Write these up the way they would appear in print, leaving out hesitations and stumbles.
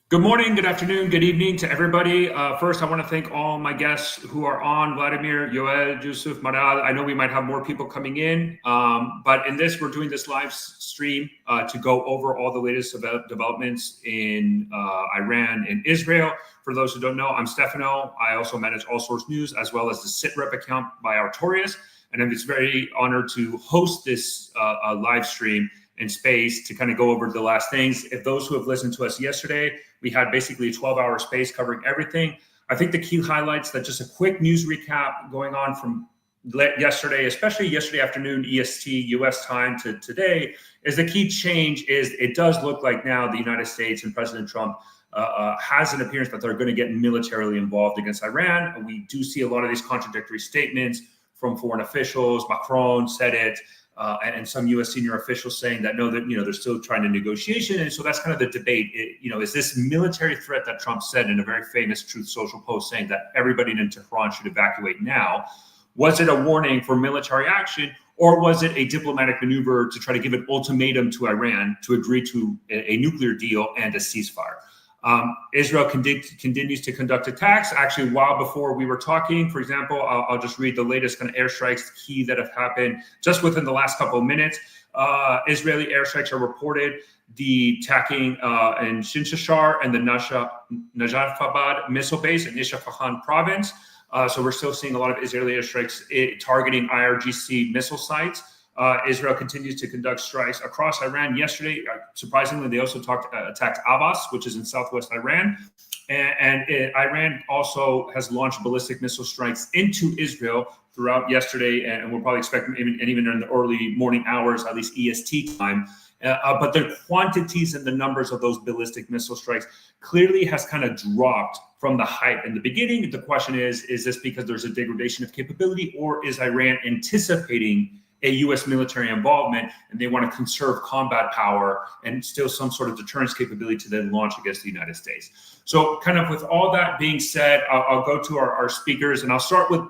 Good morning, good afternoon, good evening to everybody. First, I want to thank all my guests who are on: Vladimir, Yoel, Yusuf, Marad. I know we might have more people coming in, but in this, we're doing this live stream to go over all the latest developments in Iran and Israel. For those who don't know, I'm Stefano. I also manage All Source News as well as the SitRep account by Artorias, and I'm just very honored to host this live stream in space to kind of go over the last things. If those who have listened to us yesterday, we had basically a 12-hour space covering everything. I think the key highlights, that just a quick news recap going on from yesterday, especially yesterday afternoon EST US time to today, is the key change is it does look like now the United States and President Trump has an appearance that they're going to get militarily involved against Iran. And we do see a lot of these contradictory statements from foreign officials. Macron said it. And some U.S. senior officials saying that no, that they're still trying to negotiation, and so that's kind of the debate. Is this military threat that Trump said in a very famous Truth Social post, saying that everybody in Tehran should evacuate now? Was it a warning for military action, or was it a diplomatic maneuver to try to give an ultimatum to Iran to agree to a nuclear deal and a ceasefire? Israel continues to conduct attacks. Actually, while before we were talking, for example, I'll just read the latest kind of airstrikes, key that have happened just within the last couple of minutes. Israeli airstrikes are reported attacking in Shinshashar and the Najafabad missile base in Isfahan province. So we're still seeing a lot of Israeli airstrikes targeting IRGC missile sites. Israel continues to conduct strikes across Iran. Yesterday, surprisingly, they also attacked Abbas, which is in southwest Iran. And Iran also has launched ballistic missile strikes into Israel throughout yesterday, and we'll probably expect even in the early morning hours, at least EST time. But the quantities and the numbers of those ballistic missile strikes clearly has kind of dropped from the hype in the beginning. The question is this because there's a degradation of capability, or is Iran anticipating a U.S. military involvement, and they want to conserve combat power and still some sort of deterrence capability to then launch against the United States? So kind of with all that being said, I'll go to our speakers, and I'll start with,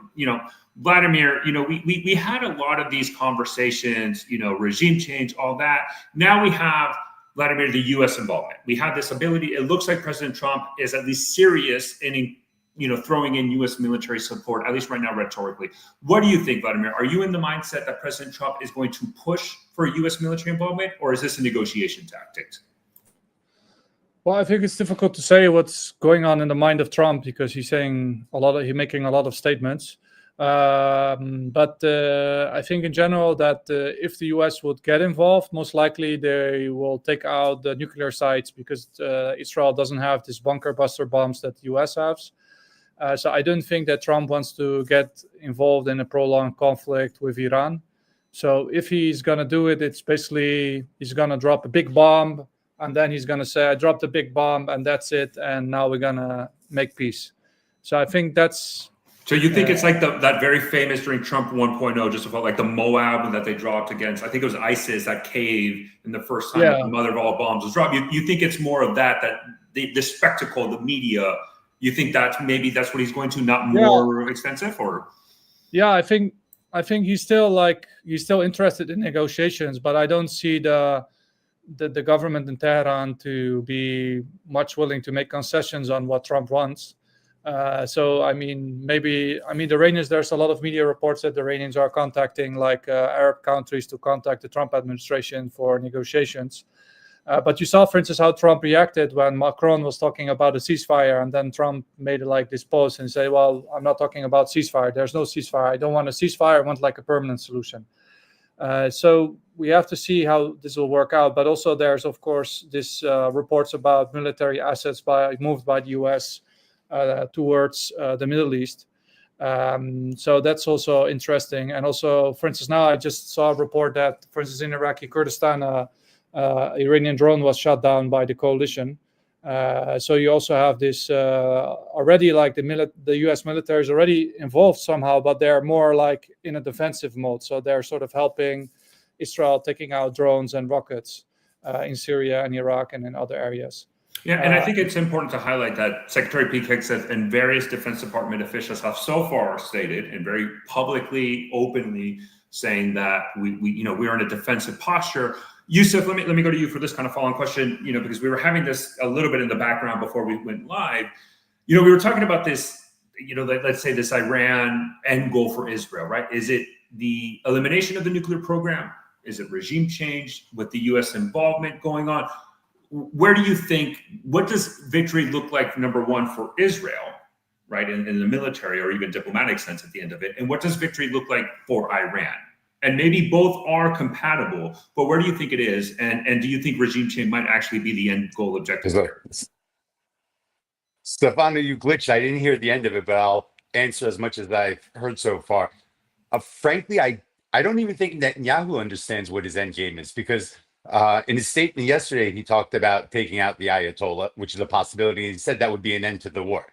Vladimir. We had a lot of these conversations, regime change, all that. Now we have, Vladimir, the U.S. involvement. We have this ability. It looks like President Trump is at least serious in throwing in U.S. military support, at least right now, rhetorically. What do you think, Vladimir? Are you in the mindset that President Trump is going to push for U.S. military involvement, or is this a negotiation tactic? Well, I think it's difficult to say what's going on in the mind of Trump, because he's making a lot of statements. But I think in general that if the U.S. would get involved, most likely they will take out the nuclear sites, because Israel doesn't have these bunker buster bombs that the U.S. has. So I don't think that Trump wants to get involved in a prolonged conflict with Iran. So if he's going to do it, it's basically he's going to drop a big bomb, and then he's going to say, I dropped a big bomb, and that's it, and now we're going to make peace. So I think that's... So you think it's like that very famous during Trump 1.0, just about like the Moab that they dropped against, I think it was ISIS, that cave in the first time that the mother of all bombs was dropped. You think it's more of that the spectacle, the media... You think that maybe that's what he's going to, not more expensive, or? Yeah, I think he's still interested in negotiations, but I don't see the government in Tehran to be much willing to make concessions on what Trump wants. So the Iranians, there's a lot of media reports that the Iranians are contacting Arab countries to contact the Trump administration for negotiations. But you saw, for instance, how Trump reacted when Macron was talking about a ceasefire, and then Trump made this post and say, well, I'm not talking about ceasefire. There's no ceasefire. I don't want a ceasefire. I want a permanent solution. So we have to see how this will work out. But also there's, of course, this reports about military assets moved by the U.S. Towards the Middle East. So that's also interesting. And also, for instance, now I just saw a report that, for instance, in Iraqi Kurdistan, Iranian drone was shot down by the coalition. So you also have this already, the U.S. military is already involved somehow, but they're more in a defensive mode. So they're sort of helping Israel taking out drones and rockets in Syria and Iraq and in other areas. Yeah, and I think it's important to highlight that Secretary Pete says, and various Defense Department officials have so far stated, and very publicly, openly, saying that we're in a defensive posture. Yusuf, let me go to you for this kind of follow-on question, because we were having this a little bit in the background before we went live. We were talking about this, let's say this Iran end goal for Israel, right? Is it the elimination of the nuclear program? Is it regime change with the U.S. involvement going on? Where do you think, what does victory look like, number one, for Israel, right, in the military or even diplomatic sense at the end of it? And what does victory look like for Iran? And maybe both are compatible, but where do you think it is? And do you think regime change might actually be the end goal objective here? Stefano, you glitched. I didn't hear the end of it, but I'll answer as much as I've heard so far. Frankly, I don't even think Netanyahu understands what his end game is, because in his statement yesterday, he talked about taking out the Ayatollah, which is a possibility. He said that would be an end to the war.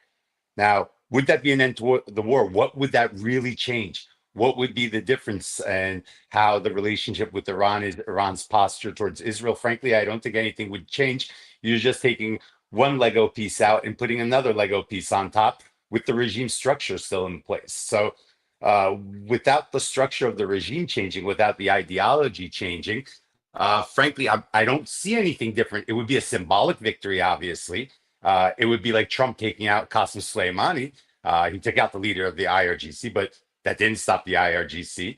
Now, would that be an end to the war? What would that really change? What would be the difference, and how the relationship with Iran is, Iran's posture towards Israel? Frankly, I don't think anything would change. You're just taking one Lego piece out and putting another Lego piece on top with the regime structure still in place. So without the structure of the regime changing, without the ideology changing, frankly, I don't see anything different. It would be a symbolic victory, obviously. It would be like Trump taking out Qasem Soleimani. He took out the leader of the IRGC, but that didn't stop the IRGC.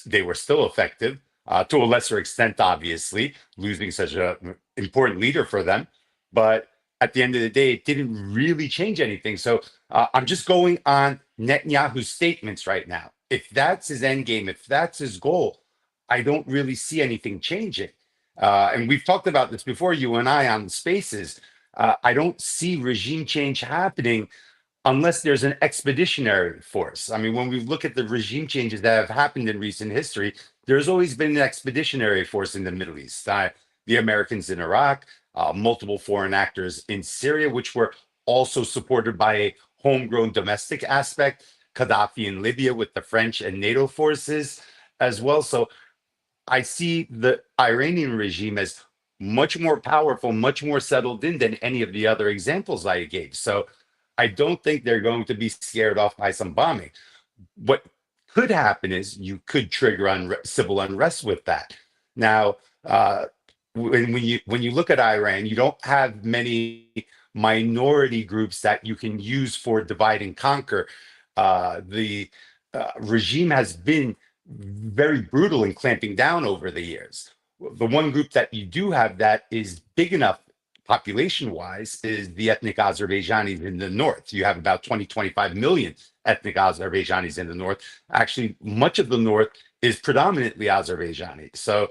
They were still effective, to a lesser extent, obviously, losing such an important leader for them. But at the end of the day, it didn't really change anything. So I'm just going on Netanyahu's statements right now. If that's his end game, if that's his goal, I don't really see anything changing. And we've talked about this before, you and I, on the spaces. I don't see regime change happening unless there's an expeditionary force. I mean, when we look at the regime changes that have happened in recent history, there's always been an expeditionary force in the Middle East. The Americans in Iraq, multiple foreign actors in Syria, which were also supported by a homegrown domestic aspect, Gaddafi in Libya with the French and NATO forces as well. So I see the Iranian regime as much more powerful, much more settled in than any of the other examples I gave. So I don't think they're going to be scared off by some bombing. What could happen is you could trigger civil unrest with that. Now, when you look at Iran, you don't have many minority groups that you can use for divide and conquer. The regime has been very brutal in clamping down over the years. The one group that you do have that is big enough population-wise is the ethnic Azerbaijanis in the north. You have about 25 million ethnic Azerbaijanis in the north. Actually, much of the north is predominantly Azerbaijani. So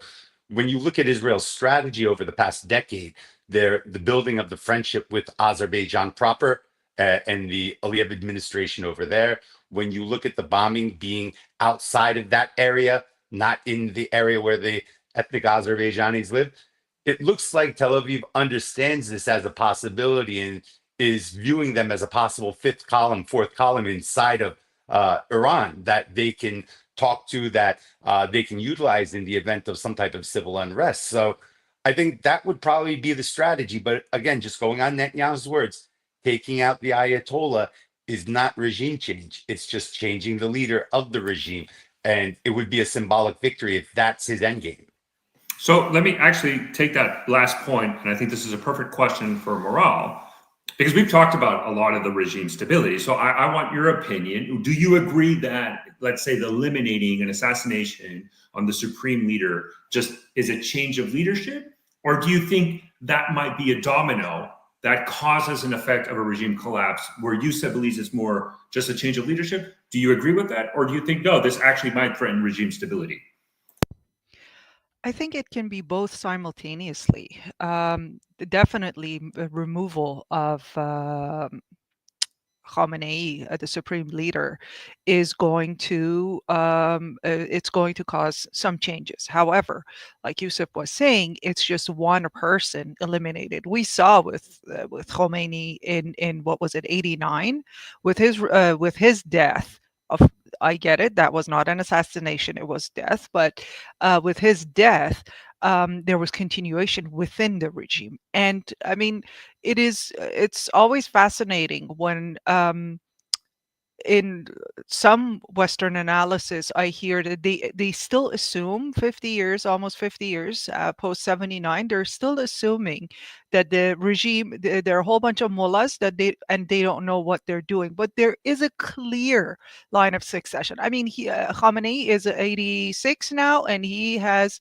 when you look at Israel's strategy over the past decade, the building of the friendship with Azerbaijan proper and the Aliyev administration over there, when you look at the bombing being outside of that area, not in the area where the ethnic Azerbaijanis live, it looks like Tel Aviv understands this as a possibility and is viewing them as a possible fourth column inside of Iran that they can talk to, that they can utilize in the event of some type of civil unrest. So I think that would probably be the strategy. But again, just going on Netanyahu's words, taking out the Ayatollah is not regime change. It's just changing the leader of the regime. And it would be a symbolic victory if that's his endgame. So let me actually take that last point, and I think this is a perfect question for Morale, because we've talked about a lot of the regime stability. So I want your opinion. Do you agree that, let's say, the eliminating an assassination on the supreme leader just is a change of leadership? Or do you think that might be a domino that causes an effect of a regime collapse where Yusuf believes it's more just a change of leadership? Do you agree with that? Or do you think, no, this actually might threaten regime stability? I think it can be both simultaneously. Definitely removal of Khamenei, the supreme leader, is going to it's going to cause some changes. However, like Yusuf was saying, it's just one person eliminated. We saw with Khomeini in what was it, 89, with his death. I get it, that was not an assassination, it was death, but with his death, there was continuation within the regime. And I mean, it's always fascinating when in some Western analysis, I hear that they still assume 50 years, almost 50 years post 79, they're still assuming that the regime, there are a whole bunch of mullahs that they don't know what they're doing. But there is a clear line of succession. I mean, Khamenei is 86 now, and he has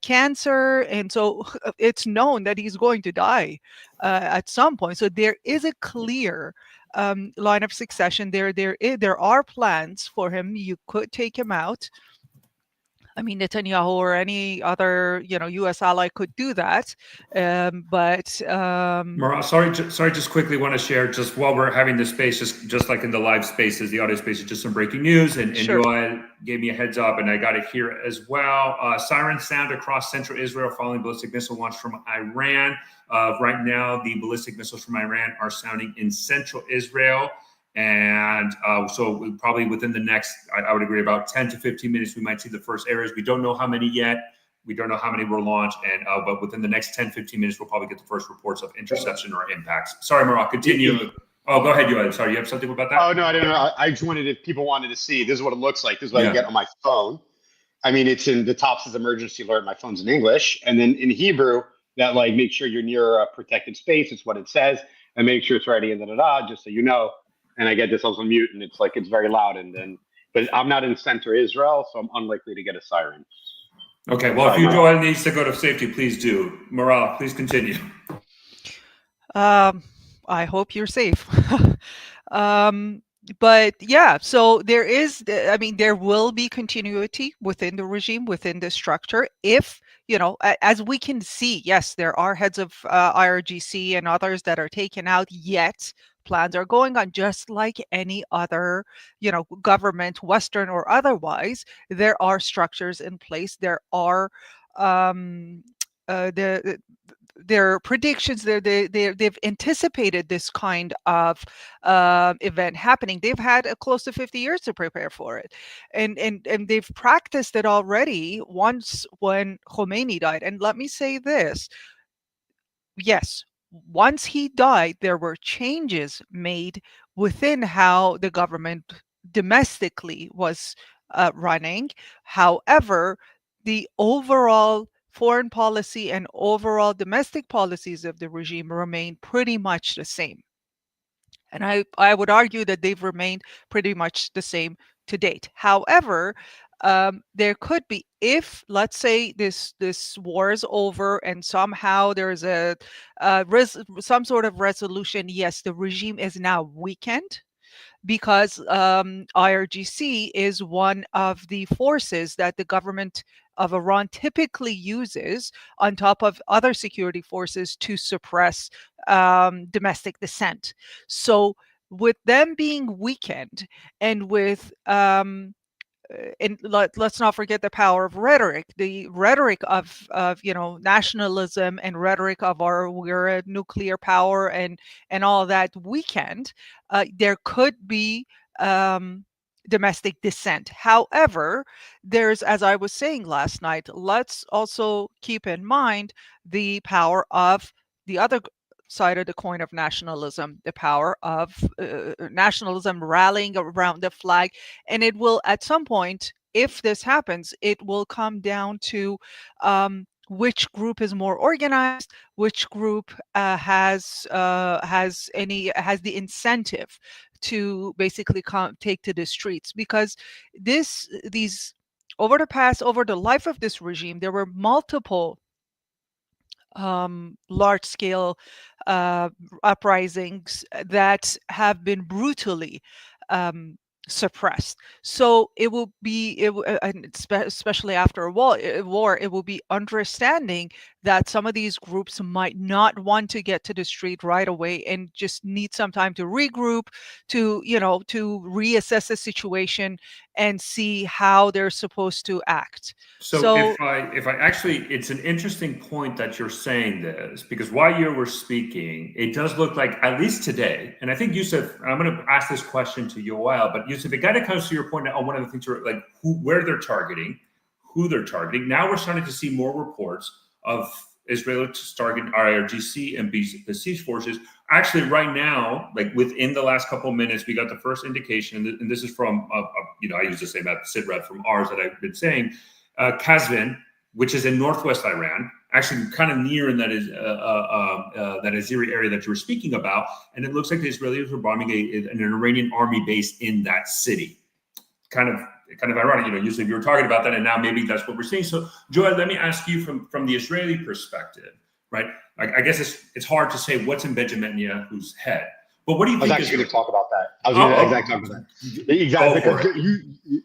cancer, and so it's known that he's going to die at some point. So there is a clear line of succession. There are plans for him. You could take him out. I mean, Netanyahu or any other, U.S. ally could do that. But Marat, sorry, just quickly want to share, just while we're having this space, just like in the live spaces, the audio spaces, just some breaking news. And Sure. Yoel gave me a heads up, and I got it here as well. Sirens sound across central Israel following ballistic missile launch from Iran. Right now, the ballistic missiles from Iran are sounding in central Israel. And so probably within the next, I would agree, about 10 to 15 minutes, we might see the first areas. We don't know how many yet. We don't know how many were launched, but within the next 10, 15 minutes, we'll probably get the first reports of interception or impacts. Sorry, Marat, continue. Oh, go ahead, Yoel. Sorry, you have something about that? Oh, no, I don't know. I just wanted, if people wanted to see, this is what it looks like. This is what I get on my phone. I mean, it's in the top says emergency alert. My phone's in English. And then in Hebrew, that like, make sure you're near a protected space. It's what it says. And make sure it's ready and da-da-da, just so you know. And I get this also mute, and it's like, it's very loud. And then, but I'm not in center Israel, so I'm unlikely to get a siren. Okay, well, if you, Joel, needs to go to safety, please do. Marat, please continue. I hope you're safe. But yeah, so there will be continuity within the regime, within the structure. If, as we can see, yes, there are heads of IRGC and others that are taken out, yet plans are going on just like any other, government, Western or otherwise. There are structures in place. There are their predictions. They've anticipated this kind of event happening. They've had close to 50 years to prepare for it, and they've practiced it already once when Khomeini died. And let me say this: yes, once he died, there were changes made within how the government domestically was running. However, the overall foreign policy and overall domestic policies of the regime remain pretty much the same. And I would argue that they've remained pretty much the same to date. However, there could be, if let's say this war is over and somehow there's some sort of resolution, yes, the regime is now weakened, because IRGC is one of the forces that the government of Iran typically uses on top of other security forces to suppress domestic dissent. So with them being weakened, and with and let's not forget the power of rhetoric, the rhetoric of nationalism, and rhetoric of we're a nuclear power and all of that weekend, there could be domestic dissent. However, there's, as I was saying last night, let's also keep in mind the power of the other side of the coin of nationalism, the power of nationalism rallying around the flag. And it will, at some point, if this happens, it will come down to which group is more organized, which group has the incentive to basically take to the streets. Because these over the life of this regime, there were multiple large-scale uprisings that have been brutally suppressed. So it will be, especially after a war, it will be understanding that some of these groups might not want to get to the street right away and just need some time to regroup, to reassess the situation and see how they're supposed to act. So if I actually, it's an interesting point that you're saying this, because while you were speaking, it does look like, at least today, and I think Yusuf, I'm going to ask this question to Yoel, but Yusuf, it kind of comes to your point on one of the things you're like, where they're targeting, who they're targeting. Now we're starting to see more reports of Israel to target IRGC and besieged forces. Actually, right now, like within the last couple of minutes, we got the first indication, and this is from, I use the same SITREP from ours that I've been saying, Kazvin, which is in northwest Iran, actually kind of near in that Azeri area that you were speaking about, and it looks like the Israelis were bombing an Iranian army base in that city. Kind of ironic, usually we were talking about that, and now maybe that's what we're seeing. So, Joel, let me ask you from the Israeli perspective, right? I guess it's hard to say what's in Benjamin Netanyahu's head, but what do you think? I was actually going to talk about that. I was going to exactly talk about that. Exactly, because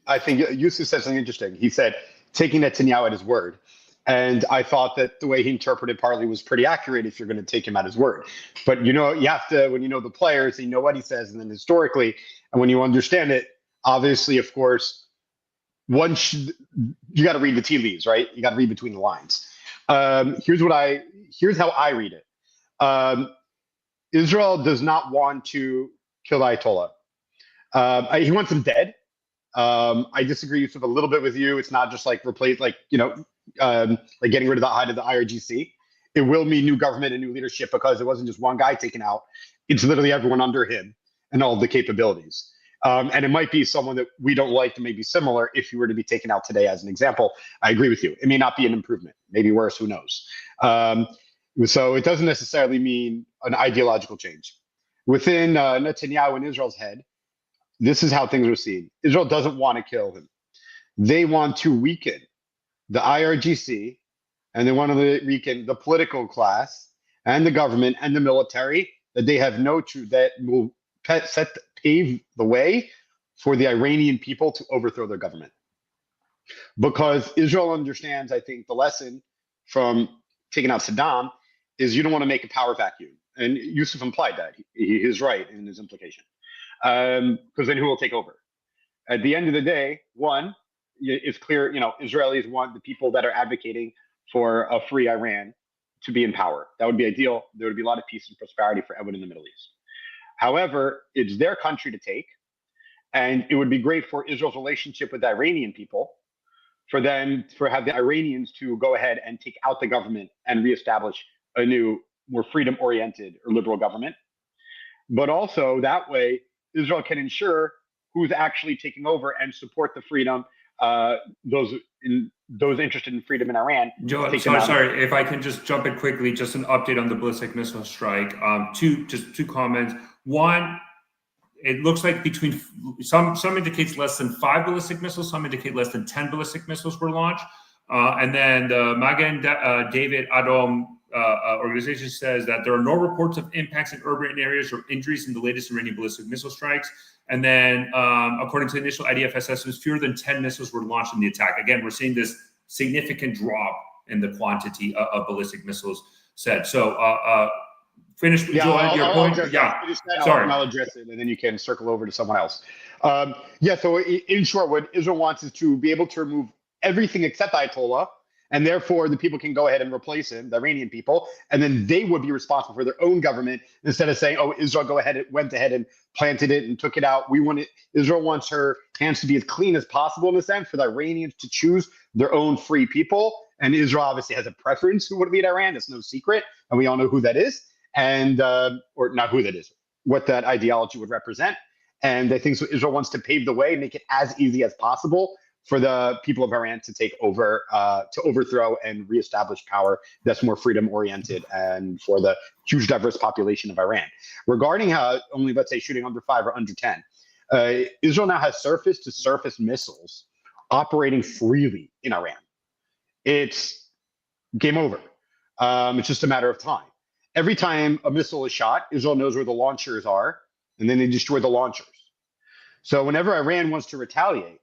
I think Yusuf said something interesting. He said, taking Netanyahu at his word. And I thought that the way he interpreted partly was pretty accurate if you're going to take him at his word. But, you have to, when you know the players, you know what he says, and then historically, and when you understand it, obviously, of course, you got to read the tea leaves, right? You got to read between the lines. Here's how I read it. Israel does not want to kill the Ayatollah. He wants him dead. I disagree, Yusuf, a little bit with you. It's not just like replace, like getting rid of the height of the IRGC. It will mean new government and new leadership because it wasn't just one guy taken out. It's literally everyone under him and all the capabilities. And it might be someone that we don't like that may be similar if you were to be taken out today as an example. I agree with you. It may not be an improvement, maybe worse, who knows? So it doesn't necessarily mean an ideological change. Within Netanyahu and Israel's head, this is how things are seen. Israel doesn't want to kill him. They want to weaken the IRGC, and they want to weaken the political class and the government and the military, that they have no truth that will pave the way for the Iranian people to overthrow their government. Because Israel understands, I think, the lesson from taking out Saddam is you don't want to make a power vacuum. And Yusuf implied that. He is right in his implication. Because then who will take over? At the end of the day, one, it's clear, Israelis want the people that are advocating for a free Iran to be in power. That would be ideal. There would be a lot of peace and prosperity for everyone in the Middle East. However, it's their country to take, and it would be great for Israel's relationship with the Iranian people, for have the Iranians to go ahead and take out the government and reestablish a new, more freedom-oriented or liberal government. But also that way, Israel can ensure who's actually taking over and support the freedom, those interested in freedom in Iran. Joe, sorry, if I can just jump in quickly, just an update on the ballistic missile strike. Two comments. One, it looks like between some indicates less than 5 ballistic missiles, some indicate less than 10 ballistic missiles were launched. And then the Magen David Adom organization says that there are no reports of impacts in urban areas or injuries in the latest Iranian ballistic missile strikes. And then, according to initial IDF assessments, fewer than 10 missiles were launched in the attack. Again, we're seeing this significant drop in the quantity of ballistic missiles said. So, finish with your point. Sorry. I'll address it, and then you can circle over to someone else. So in short, what Israel wants is to be able to remove everything except Ayatollah, and therefore the people can go ahead and replace him, the Iranian people, and then they would be responsible for their own government instead of saying, "Oh, Israel went ahead and planted it and took it out." Israel wants her hands to be as clean as possible in a sense for the Iranians to choose their own free people. And Israel obviously has a preference who would lead Iran. It's no secret, and we all know who that is, and or not who that is, what that ideology would represent. And I think so Israel wants to pave the way, make it as easy as possible for the people of Iran to take over, to overthrow and reestablish power that's more freedom-oriented, and for the huge diverse population of Iran. Regarding only, let's say, shooting under 5 or under 10, Israel now has surface-to-surface missiles operating freely in Iran. It's game over. It's just a matter of time. Every time a missile is shot, Israel knows where the launchers are, and then they destroy the launchers. So whenever Iran wants to retaliate,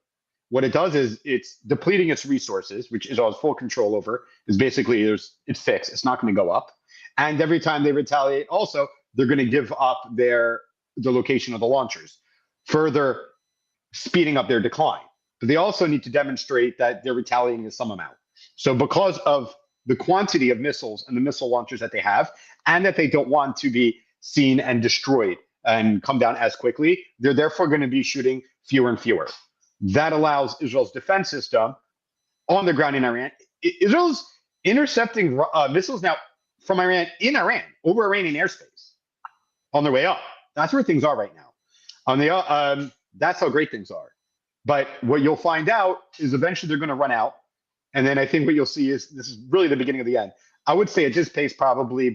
what it does is it's depleting its resources, which Israel has full control over. Is basically it's fixed. It's not going to go up. And every time they retaliate, also they're going to give up the location of the launchers, further speeding up their decline. But they also need to demonstrate that they're retaliating in some amount. So because of the quantity of missiles and the missile launchers that they have, and that they don't want to be seen and destroyed and come down as quickly, they're therefore going to be shooting fewer and fewer. That allows Israel's defense system on the ground in Iran. Israel's intercepting missiles now from Iran in Iran over Iranian airspace on their way up. That's where things are right now. That's how great things are. But what you'll find out is eventually they're going to run out, and then I think what you'll see is this is really the beginning of the end. I would say at this pace, probably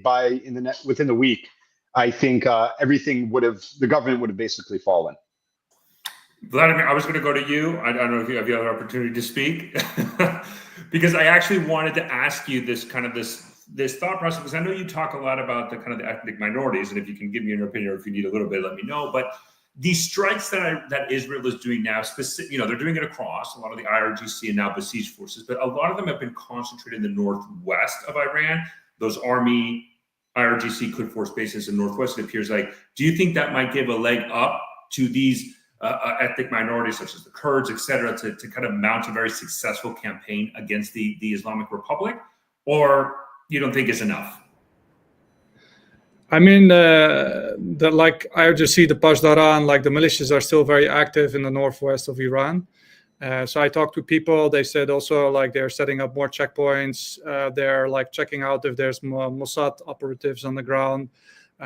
within the week, I think the government would have basically fallen. Vladimir, I was going to go to you. I don't know if you have the other opportunity to speak, because I actually wanted to ask you this thought process, because I know you talk a lot about the kind of the ethnic minorities, and if you can give me your opinion, or if you need a little bit, let me know. But these strikes that Israel is doing now, they're doing it across a lot of the IRGC and now besieged forces, but a lot of them have been concentrated in the northwest of Iran. Those army IRGC Quds Force bases in northwest, it appears like. Do you think that might give a leg up to these ethnic minorities such as the Kurds, et cetera, to kind of mount a very successful campaign against the Islamic Republic, or you don't think is enough? I mean, like IRGC, the Pashdaran, like the militias are still very active in the northwest of Iran. So I talked to people, they said also like they're setting up more checkpoints. They're like checking out if there's more Mossad operatives on the ground.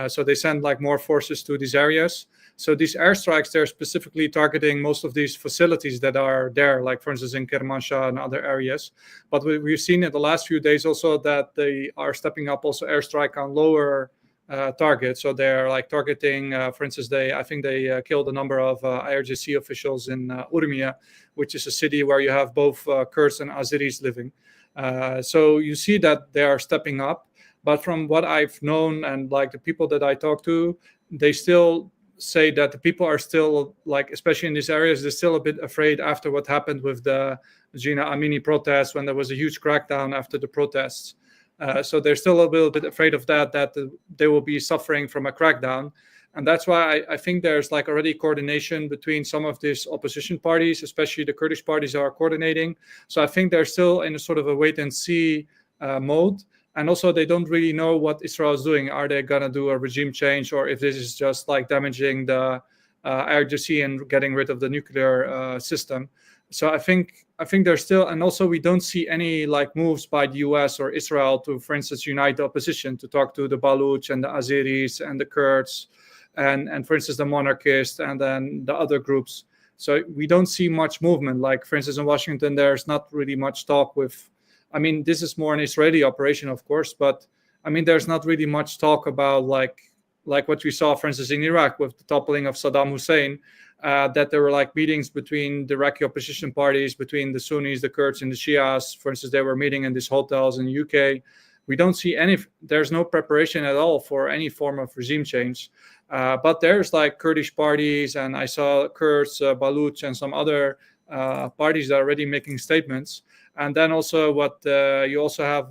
So they send like more forces to these areas. So these airstrikes, they're specifically targeting most of these facilities that are there, like for instance in Kermanshah and other areas. But we've seen in the last few days also that they are stepping up also airstrike on lower targets. So they're like targeting, for instance, I think they killed a number of IRGC officials in Urmia, which is a city where you have both Kurds and Azeris living. So you see that they are stepping up. But from what I've known and like the people that I talk to, they still say that the people are still like, especially in these areas, they're still a bit afraid after what happened with the Gina Amini protests, when there was a huge crackdown after the protests. So they're still a little bit afraid of that they will be suffering from a crackdown. And that's why I think there's like already coordination between some of these opposition parties, especially the Kurdish parties are coordinating. So I think they're still in a sort of a wait and see mode. And also they don't really know what Israel is doing. Are they going to do a regime change, or if this is just like damaging the IRGC and getting rid of the nuclear system? So I think there's still, and also we don't see any like moves by the US or Israel to, for instance, unite the opposition, to talk to the Baluch and the Azeris and the Kurds and for instance, the monarchists and then the other groups. So we don't see much movement. Like for instance, in Washington, there's not really much talk with, I mean, this is more an Israeli operation, of course, but I mean, there's not really much talk about like what we saw, for instance, in Iraq with the toppling of Saddam Hussein, that there were like meetings between the Iraqi opposition parties, between the Sunnis, the Kurds, and the Shias. For instance, they were meeting in these hotels in the UK. We don't see there's no preparation at all for any form of regime change. But there's like Kurdish parties, and I saw Kurds, Baluch, and some other parties that are already making statements. And then also you also have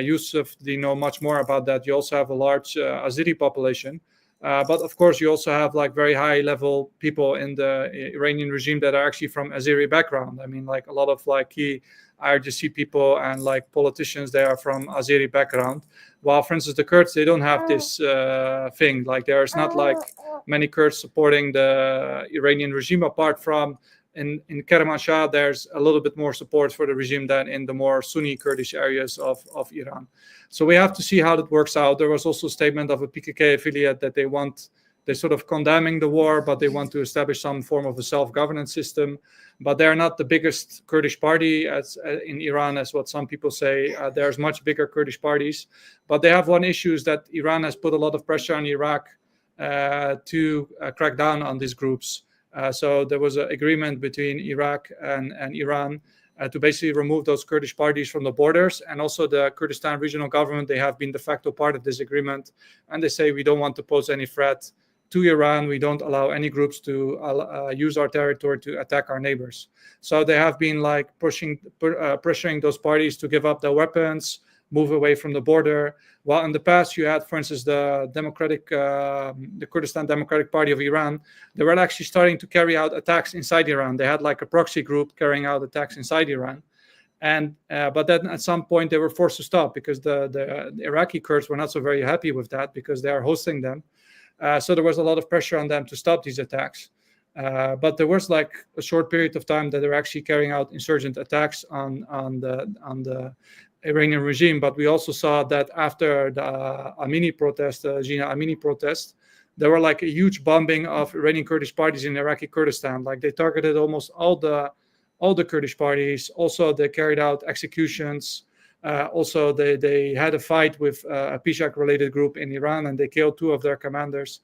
Yusuf, do you know much more about that? You also have a large Azeri population. But of course, you also have like very high level people in the Iranian regime that are actually from Azeri background. I mean, like a lot of like key IRGC people and like politicians, they are from Azeri background. While, for instance, the Kurds, they don't have this thing. Like there's not like many Kurds supporting the Iranian regime, apart from in Kermanshah, there's a little bit more support for the regime than in the more Sunni Kurdish areas of Iran. So we have to see how that works out. There was also a statement of a PKK affiliate that they're sort of condemning the war, but they want to establish some form of a self-governance system. But they're not the biggest Kurdish party in Iran, as what some people say. There's much bigger Kurdish parties. But they have one issue, is that Iran has put a lot of pressure on Iraq to crack down on these groups. So there was an agreement between Iraq and Iran to basically remove those Kurdish parties from the borders. And also the Kurdistan regional government, they have been de facto part of this agreement. And they say, we don't want to pose any threat to Iran. We don't allow any groups to use our territory to attack our neighbors. So they have been like pressuring those parties to give up their weapons, move away from the border. While in the past you had, for instance, the Kurdistan Democratic Party of Iran, they were actually starting to carry out attacks inside Iran. They had like a proxy group carrying out attacks inside Iran. And but then at some point they were forced to stop, because the Iraqi Kurds were not so very happy with that, because they are hosting them. So there was a lot of pressure on them to stop these attacks. But there was like a short period of time that they were actually carrying out insurgent attacks on the Iranian regime. But we also saw that after the Amini protest, Gina Amini protest, there were like a huge bombing of Iranian Kurdish parties in Iraqi Kurdistan. Like they targeted almost all the Kurdish parties. Also, they carried out executions. Also, they had a fight with a Pishak-related group in Iran, and they killed 2 of their commanders.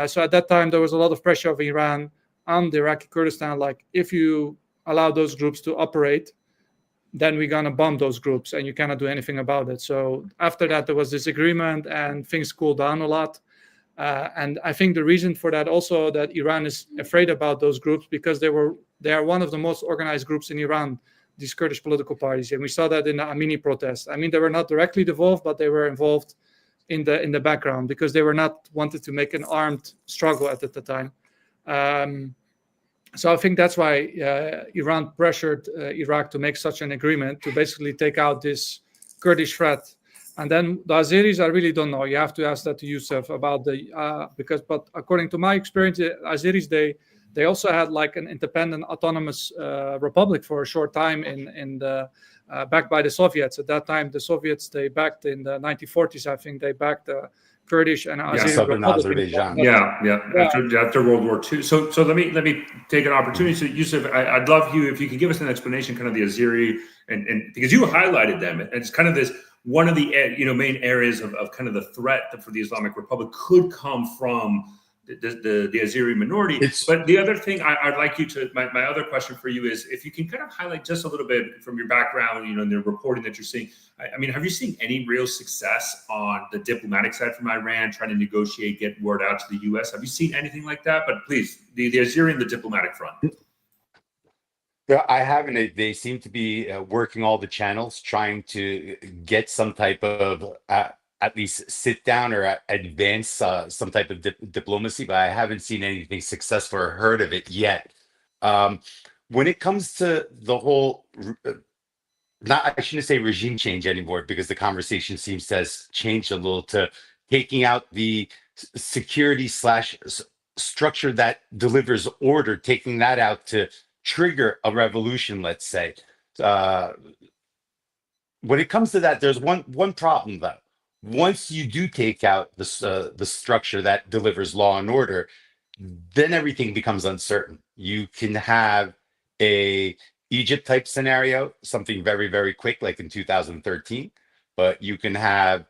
So at that time, there was a lot of pressure of Iran on the Iraqi Kurdistan, like, if you allow those groups to operate, then we're going to bomb those groups, and you cannot do anything about it. So after that, there was this agreement, and things cooled down a lot. And I think the reason for that also that Iran is afraid about those groups, because they are one of the most organized groups in Iran, these Kurdish political parties. And we saw that in the Amini protest. I mean, they were not directly involved, but they were involved in the background, because they were not wanted to make an armed struggle at the time. So I think that's why Iran pressured Iraq to make such an agreement to basically take out this Kurdish threat. And then the Azeris, I really don't know. You have to ask that to Yusuf about but according to my experience, the Azeris, they also had like an independent autonomous republic for a short time in the backed by the Soviets. At that time, the Soviets, they backed in the 1940s, I think they backed the Kurdish and Azeri Southern Republic. Azerbaijan. After World War II. So let me take an opportunity. So Yusuf, I'd love you if you could give us an explanation, kind of the Azeri, and because you highlighted them, and it's kind of this one of the main areas of kind of the threat for the Islamic Republic could come from the Azeri minority. But the other thing I'd like you to, my other question for you is if you can kind of highlight just a little bit from your background, in the reporting that you're seeing. I mean, have you seen any real success on the diplomatic side from Iran trying to negotiate, get word out to the U.S.? Have you seen anything like that? But please, the Azeri and the diplomatic front. Yeah, I haven't. They seem to be working all the channels, trying to get some type of at least sit down or advance some type of diplomacy, but I haven't seen anything successful or heard of it yet. When it comes to the whole, I shouldn't say regime change anymore, because the conversation seems to has changed a little to taking out the security / structure that delivers order, taking that out to trigger a revolution, let's say. When it comes to that, there's one problem though. Once you do take out the structure that delivers law and order, then everything becomes uncertain. You can have a Egypt type scenario, something very, very quick, like in 2013, but you can have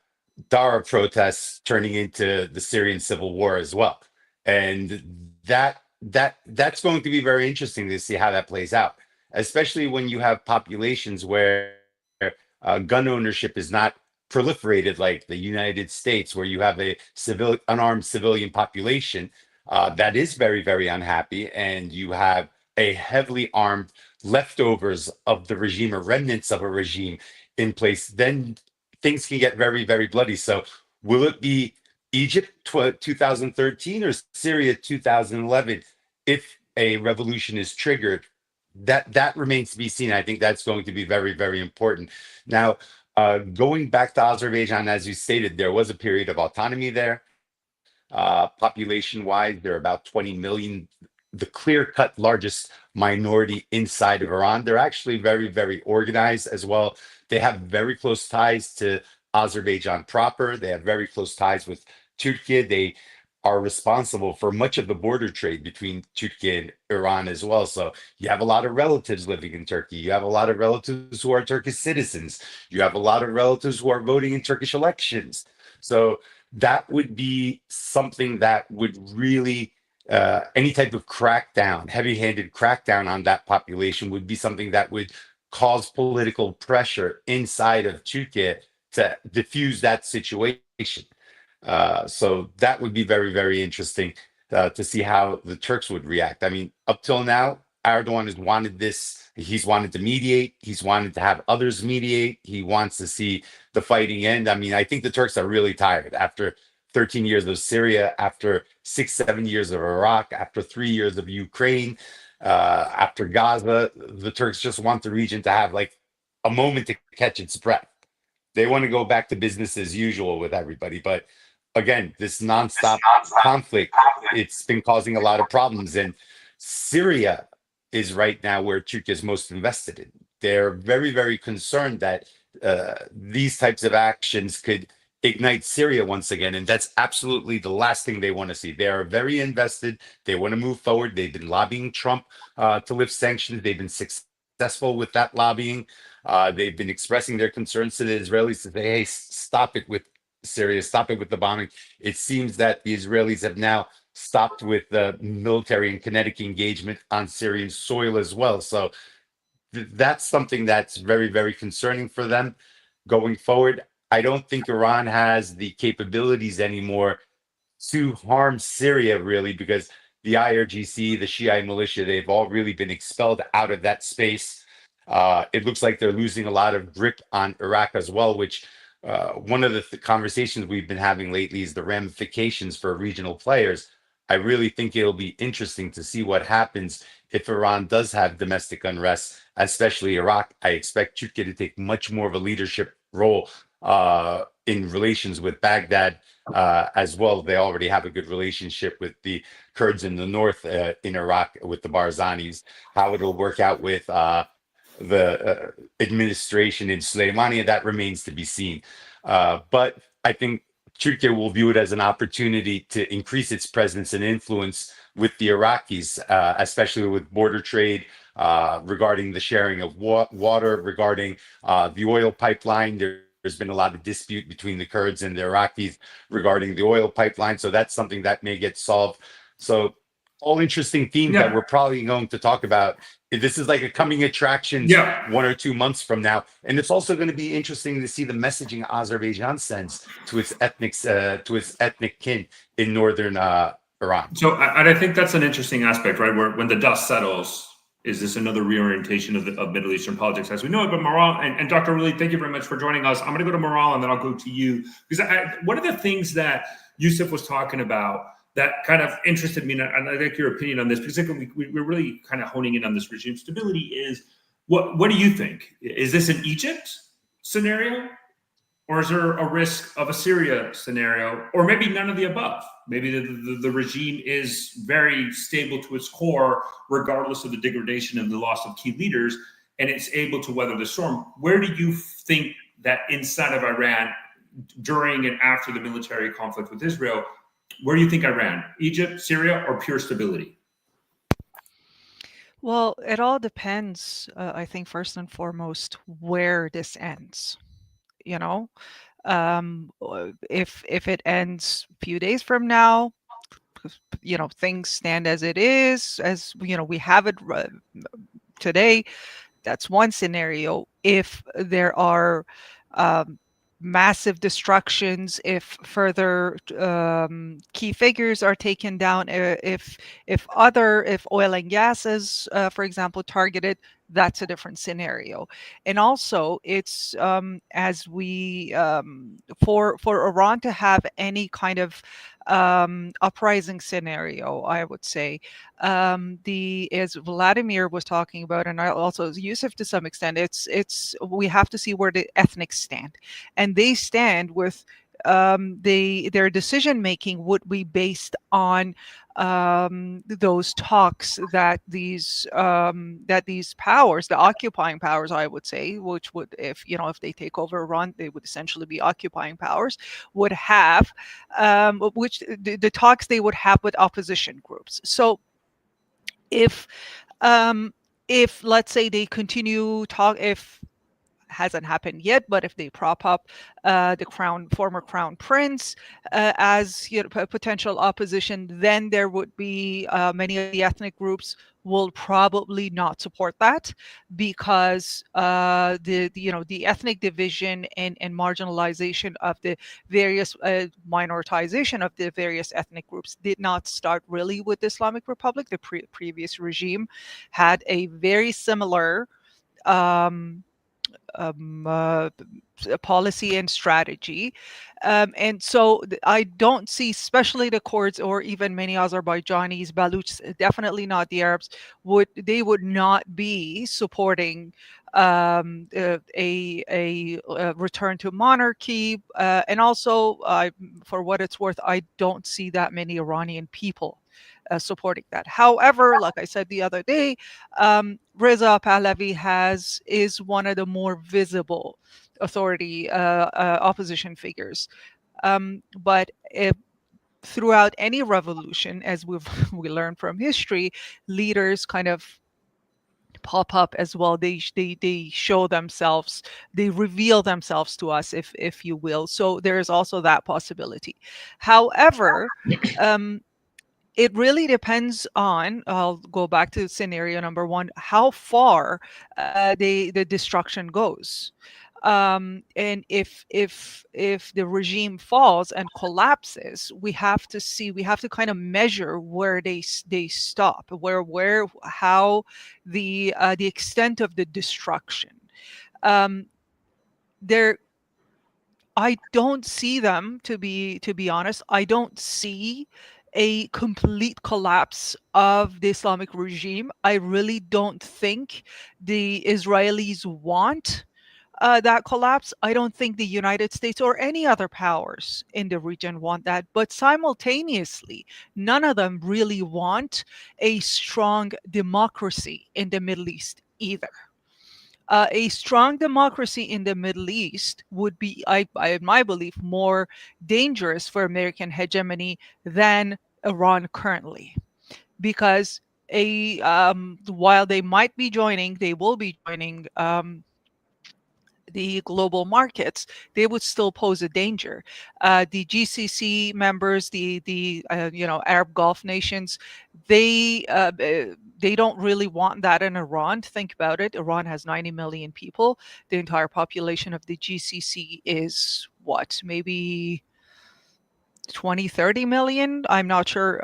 Dara protests turning into the Syrian civil war as well. And that's going to be very interesting to see how that plays out, especially when you have populations where gun ownership is not proliferated like the United States, where you have a unarmed civilian population that is very, very unhappy, and you have a heavily armed leftovers of the regime or remnants of a regime in place. Then things can get very, very bloody. So will it be Egypt 2013 or Syria 2011 if a revolution is triggered? That remains to be seen. I think that's going to be very, very important. Now, going back to Azerbaijan, as you stated, there was a period of autonomy there. Population-wise, there are about 20 million, the clear-cut largest minority inside of Iran. They're actually very, very organized as well. They have very close ties to Azerbaijan proper. They have very close ties with Turkey. They are responsible for much of the border trade between Turkey and Iran as well. So you have a lot of relatives living in Turkey. You have a lot of relatives who are Turkish citizens. You have a lot of relatives who are voting in Turkish elections. So that would be something that would really, any type of crackdown, heavy-handed crackdown on that population would be something that would cause political pressure inside of Turkey to diffuse that situation. So that would be very, very interesting to see how the Turks would react. I mean, up till now, Erdogan has wanted this. He's wanted to mediate. He's wanted to have others mediate. He wants to see the fighting end. I mean, I think the Turks are really tired after 13 years of Syria, after 6-7 years of Iraq, after 3 years of Ukraine, after Gaza. The Turks just want the region to have like a moment to catch its breath. They want to go back to business as usual with everybody. But again, this nonstop conflict, it's been causing a lot of problems. And Syria is right now where Turkey is most invested in. They're very, very concerned that these types of actions could ignite Syria once again, and that's absolutely the last thing they want to see. They are very invested. They want to move forward. They've been lobbying Trump to lift sanctions. They've been successful with that lobbying. They've been expressing their concerns to the Israelis to say, hey, stop it with Syria, stop it with the bombing. It seems that the Israelis have now stopped with the military and kinetic engagement on Syrian soil as well. So that's something that's very, very concerning for them going forward. I don't think Iran has the capabilities anymore to harm Syria, really, because the IRGC, the Shiite militia, they've all really been expelled out of that space. It looks like they're losing a lot of grip on Iraq as well, which one of the conversations we've been having lately is the ramifications for regional players. I really think it'll be interesting to see what happens if Iran does have domestic unrest, especially Iraq. I expect Turkey to take much more of a leadership role in relations with Baghdad as well. They already have a good relationship with the Kurds in the north in Iraq with the Barzanis. How it'll work out with the administration in Soleimania, that remains to be seen. But I think Turkey will view it as an opportunity to increase its presence and influence with the Iraqis, especially with border trade, regarding the sharing of water, regarding the oil pipeline. There's been a lot of dispute between the Kurds and the Iraqis regarding the oil pipeline. So that's something that may get solved. So all interesting themes that we're probably going to talk about. This is like a coming attraction 1 or 2 months from now. And it's also going to be interesting to see the messaging Azerbaijan sends to its ethnic kin in northern Iran. So, and I think that's an interesting aspect, right? Where when the dust settles, is this another reorientation of Middle Eastern politics as we know it? But Maral and Dr. Really, thank you very much for joining us. I'm going to go to Maral and then I'll go to you. Because one of the things that Yusuf was talking about that kind of interested me, and I like your opinion on this, because we're really kind of honing in on this regime stability, is what do you think? Is this an Egypt scenario? Or is there a risk of a Syria scenario, or maybe none of the above? Maybe the regime is very stable to its core, regardless of the degradation and the loss of key leaders, and it's able to weather the storm. Where do you think that inside of Iran, during and after the military conflict with Israel, where do you think Iran? Egypt, Syria, or pure stability? Well, it all depends, I think, first and foremost, where this ends. You know, if it ends a few days from now, things stand as it is, as we have it today. That's one scenario. If there are massive destructions, if further key figures are taken down, if oil and gas is, for example, targeted, that's a different scenario. And also, it's as we for Iran to have any kind of uprising scenario, I would say, as Vladimir was talking about, and also Yusuf to some extent, it's we have to see where the ethnics stand, and they stand with their decision making would be based on those talks that these powers, the occupying powers, I would say, which would, if they take over Iran, they would essentially be occupying powers, would have, which the talks they would have with opposition groups. So if let's say they continue talk, if hasn't happened yet, but if they prop up the former crown prince as potential opposition, then there would be many of the ethnic groups will probably not support that, because the ethnic division and marginalization of the various minoritization of the various ethnic groups did not start really with the Islamic Republic. The previous regime had a very similar policy and strategy, and so I don't see, especially the Kurds or even many Azerbaijanis, Baluchs, definitely not the Arabs, would not be supporting a return to monarchy, and also, for what it's worth, I don't see that many Iranian people supporting that. However, like I said the other day, Reza Pahlavi is one of the more visible authority opposition figures. But throughout any revolution, as we learned from history, leaders kind of pop up as well. They show themselves, they reveal themselves to us, if you will. So there is also that possibility. However, it really depends on, I'll go back to scenario number one, how far the destruction goes. And if the regime falls and collapses, we have to kind of measure where they stop, how the extent of the destruction. There, I don't see them, to be honest. I don't see a complete collapse of the Islamic regime. I really don't think the Israelis want that collapse. I don't think the United States or any other powers in the region want that. But simultaneously, none of them really want a strong democracy in the Middle East either. A strong democracy in the Middle East would be, in my belief, more dangerous for American hegemony than Iran currently, because while they might be joining, they will be joining the global markets, they would still pose a danger. The GCC members, the Arab Gulf nations, they don't really want that in Iran. Think about it. Iran has 90 million people. The entire population of the GCC is what, maybe 20-30 million. I'm not sure.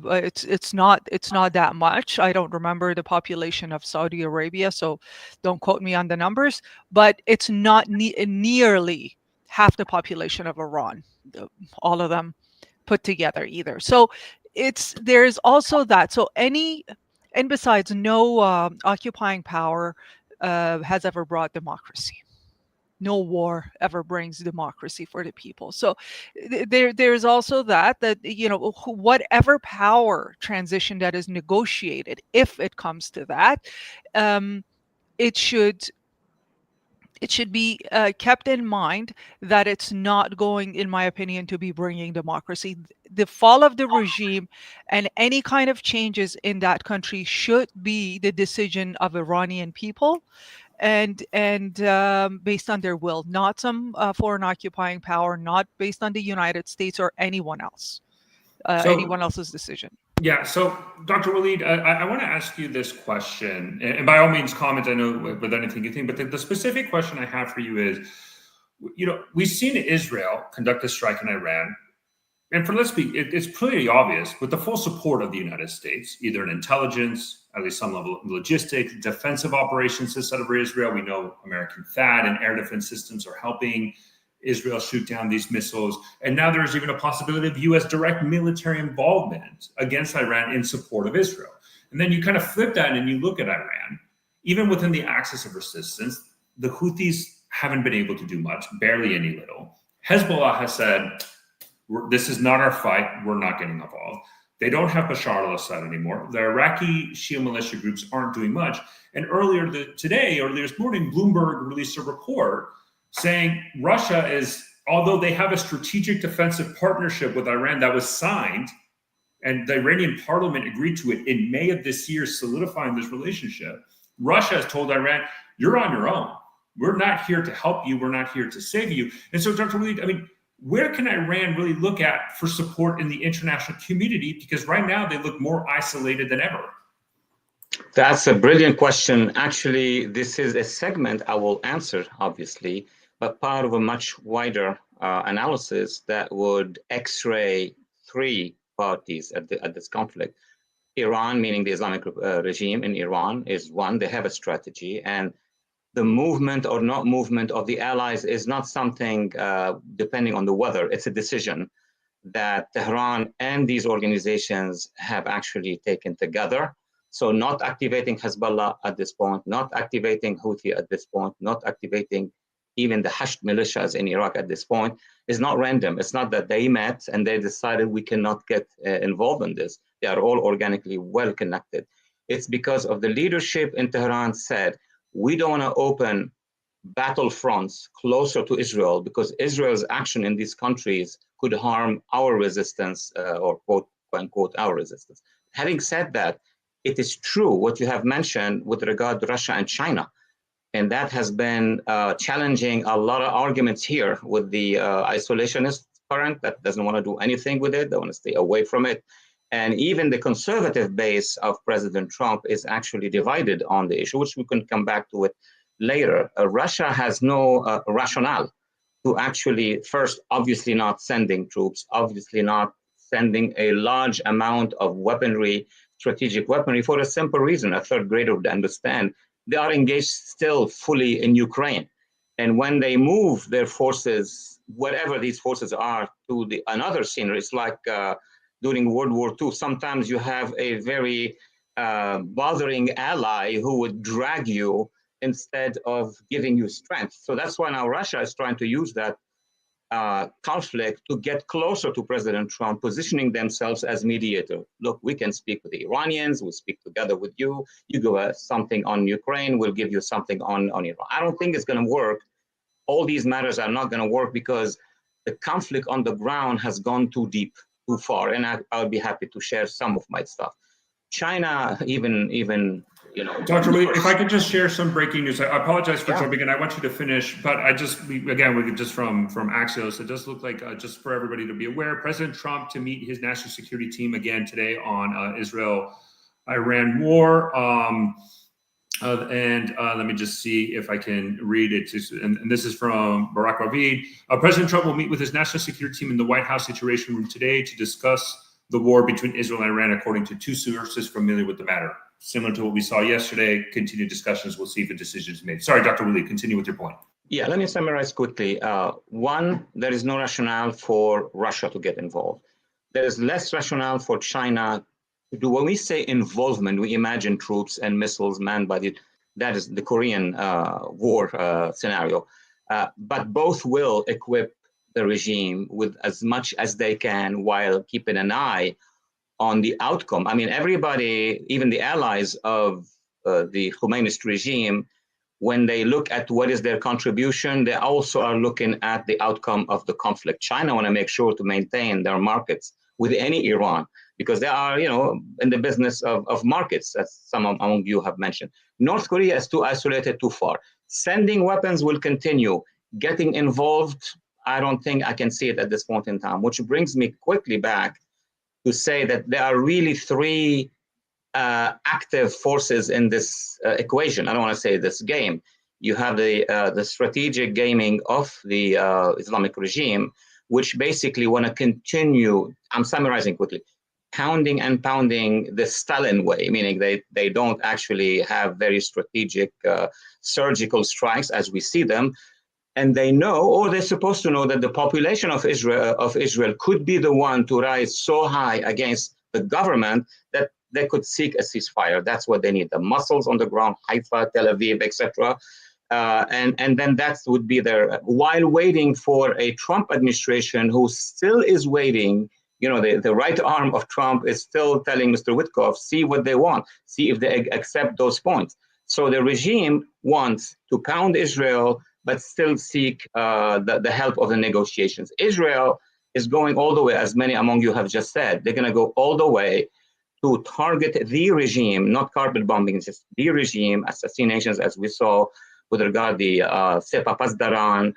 It's not that much. I don't remember the population of Saudi Arabia, so don't quote me on the numbers, but it's not nearly half the population of Iran, all of them put together either. So there's also that. So and besides, no occupying power has ever brought democracy. No war ever brings democracy for the people. So there's also that whatever power transition that is negotiated, if it comes to that, it should be kept in mind that it's not going, in my opinion, to be bringing democracy. The fall of the regime and any kind of changes in that country should be the decision of Iranian people, and based on their will, not some foreign occupying power, not based on the United States or anyone else, anyone else's decision. Yeah. So, Dr. Waleed, I want to ask you this question, and by all means, comment. I know with anything you think, but the specific question I have for you is, we've seen Israel conduct a strike in Iran, and it's pretty obvious, with the full support of the United States, either in intelligence, at least some level of logistics, defensive operations to set over Israel. We know American THAAD and air defense systems are helping Israel shoot down these missiles. And now there's even a possibility of U.S. direct military involvement against Iran in support of Israel. And then you kind of flip that and you look at Iran. Even within the axis of resistance, the Houthis haven't been able to do much, barely any little. Hezbollah has said, this is not our fight, we're not getting involved. They don't have Bashar al-Assad anymore. The Iraqi Shia militia groups aren't doing much. And earlier this morning, Bloomberg released a report saying Russia is, although they have a strategic defensive partnership with Iran that was signed, and the Iranian parliament agreed to it in May of this year, solidifying this relationship, Russia has told Iran, you're on your own. We're not here to help you. We're not here to save you. And so, Dr. Waleed, where can Iran really look at for support in the international community? Because right now they look more isolated than ever. That's a brilliant question. Actually, this is a segment I will answer, obviously, but part of a much wider analysis that would x-ray three parties at this conflict. Iran, meaning the Islamic regime in Iran, is one. They have a strategy, and the movement or not movement of the allies is not something depending on the weather. It's a decision that Tehran and these organizations have actually taken together. So not activating Hezbollah at this point, not activating Houthi at this point, not activating even the Hashed militias in Iraq at this point, is not random. It's not that they met and they decided we cannot get involved in this. They are all organically well connected. It's because of the leadership in Tehran said, we don't want to open battlefronts closer to Israel because Israel's action in these countries could harm our resistance or quote unquote our resistance. Having said that, it is true what you have mentioned with regard to Russia and China. And that has been challenging a lot of arguments here with the isolationist current that doesn't want to do anything with it. They want to stay away from it. And even the conservative base of President Trump is actually divided on the issue, which we can come back to it later. Russia has no rationale to actually, first, obviously not sending troops, obviously not sending a large amount of weaponry, strategic weaponry, for a simple reason. A third grader would understand. They are engaged still fully in Ukraine. And when they move their forces, whatever these forces are, to another scenery, it's like during World War II, sometimes you have a very bothering ally who would drag you instead of giving you strength. So that's why now Russia is trying to use that conflict to get closer to President Trump, positioning themselves as mediator. Look, we can speak with the Iranians, we'll speak together with you. You give us something on Ukraine, we'll give you something on Iran. I don't think it's going to work. All these matters are not going to work because the conflict on the ground has gone too deep, too far, and I'll be happy to share some of my stuff. China, even Dr. Lee, if I could just share some breaking news. I apologize for jumping in. I want you to finish, but we could just from Axios, it does look like, just for everybody to be aware, President Trump to meet his national security team again today on Israel-Iran war. And let me just see if I can read it. And this is from Barack Ravid. President Trump will meet with his national security team in the White House Situation Room today to discuss the war between Israel and Iran, according to two sources familiar with the matter. Similar to what we saw yesterday, continued discussions. We'll see if a decision is made. Sorry, Dr. Willie, continue with your point. Yeah, let me summarize quickly. One, there is no rationale for Russia to get involved. There is less rationale for China to do. When we say involvement, we imagine troops and missiles manned by that is the Korean war scenario. But both will equip the regime with as much as they can while keeping an eye on the outcome. I mean, everybody, even the allies of the Khomeini regime, when they look at what is their contribution, they also are looking at the outcome of the conflict. China want to make sure to maintain their markets with any Iran, because they are, in the business of markets, as some among you have mentioned. North Korea is too isolated, too far. Sending weapons will continue. Getting involved, I don't think I can see it at this point in time, which brings me quickly back to say that there are really three active forces in this equation. I don't want to say this game. You have the strategic gaming of the Islamic regime, which basically want to continue, I'm summarizing quickly, pounding and pounding the Stalin way, meaning they don't actually have very strategic surgical strikes as we see them. And they know, or they're supposed to know, that the population of Israel could be the one to rise so high against the government that they could seek a ceasefire. That's what they need, the muscles on the ground, Haifa, Tel Aviv, etc. And then that would be their, while waiting for a Trump administration who still is waiting. The right arm of Trump is still telling Mr. Witkoff, see what they want, see if they accept those points. So the regime wants to pound Israel, but still seek the help of the negotiations. Israel is going all the way, as many among you have just said. They're going to go all the way to target the regime, not carpet bombing, just the regime, assassinations, as we saw with regard to the Sepa Pasdaran.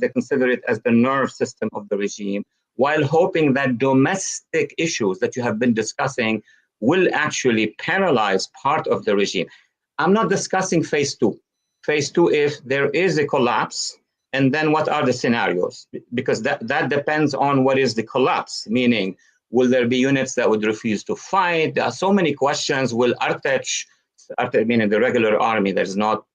They consider it as the nerve system of the regime, while hoping that domestic issues that you have been discussing will actually paralyze part of the regime. I'm not discussing phase two. Phase two, if there is a collapse, and then what are the scenarios? Because that depends on what is the collapse, meaning, will there be units that would refuse to fight? There are so many questions. Will Artech, meaning the regular army that is not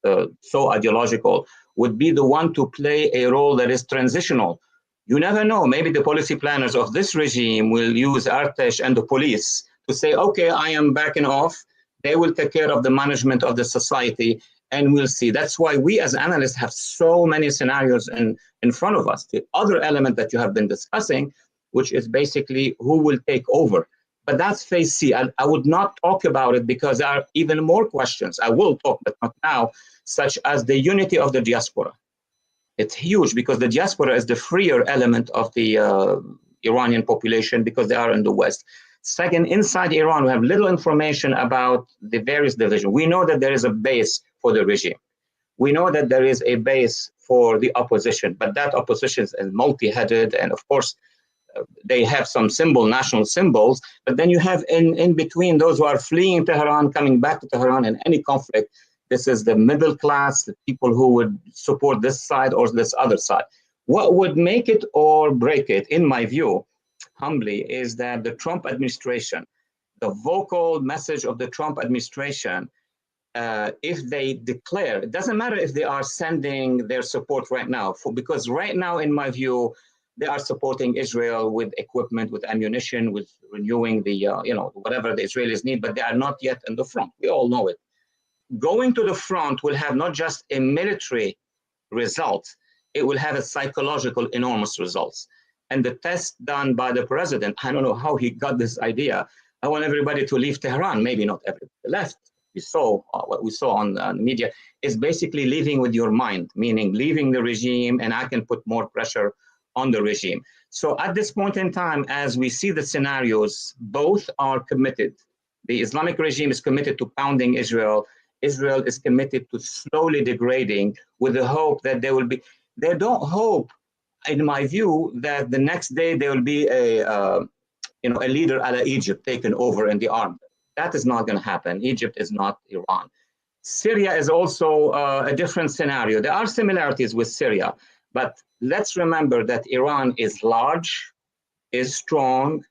so ideological, would be the one to play a role that is transitional? You never know. Maybe the policy planners of this regime will use Artech and the police to say, okay, I am backing off. They will take care of the management of the society. and we'll see. That's why we as analysts have so many scenarios in front of us. The other element that you have been discussing, which is basically who will take over. But that's phase C. I would not talk about it because there are even more questions. I will talk, but not now, such as the unity of the diaspora. It's huge because the diaspora is the freer element of the Iranian population because they are in the West. Second, inside Iran, we have little information about the various divisions. We know that there is a base for the regime. We know that there is a base for the opposition, but that opposition is multi-headed, and of course, they have some national symbols, but then you have in between those who are fleeing Tehran, coming back to Tehran in any conflict. This is the middle class, the people who would support this side or this other side. What would make it or break it, in my view, humbly, is that the Trump administration, the vocal message of the Trump administration, if they declare, it doesn't matter if they are sending their support right now, because right now, in my view, they are supporting Israel with equipment, with ammunition, with renewing the, whatever the Israelis need, but they are not yet in the front. We all know it. Going to the front will have not just a military result, it will have a psychological enormous results. And the test done by the president, I don't know how he got this idea. I want everybody to leave Tehran, maybe not everybody left. We saw what we saw on the media is basically leaving with your mind, meaning leaving the regime, and I can put more pressure on the regime. So at this point in time, as we see the scenarios, both are committed. The Islamic regime is committed to pounding Israel. Israel is committed to slowly degrading with the hope that they don't hope, in my view, that the next day there will be a leader a la Egypt taken over in the army. That is not going to happen. Egypt is not Iran. Syria is also a different scenario. There are similarities with Syria, but let's remember that Iran is large, is strong,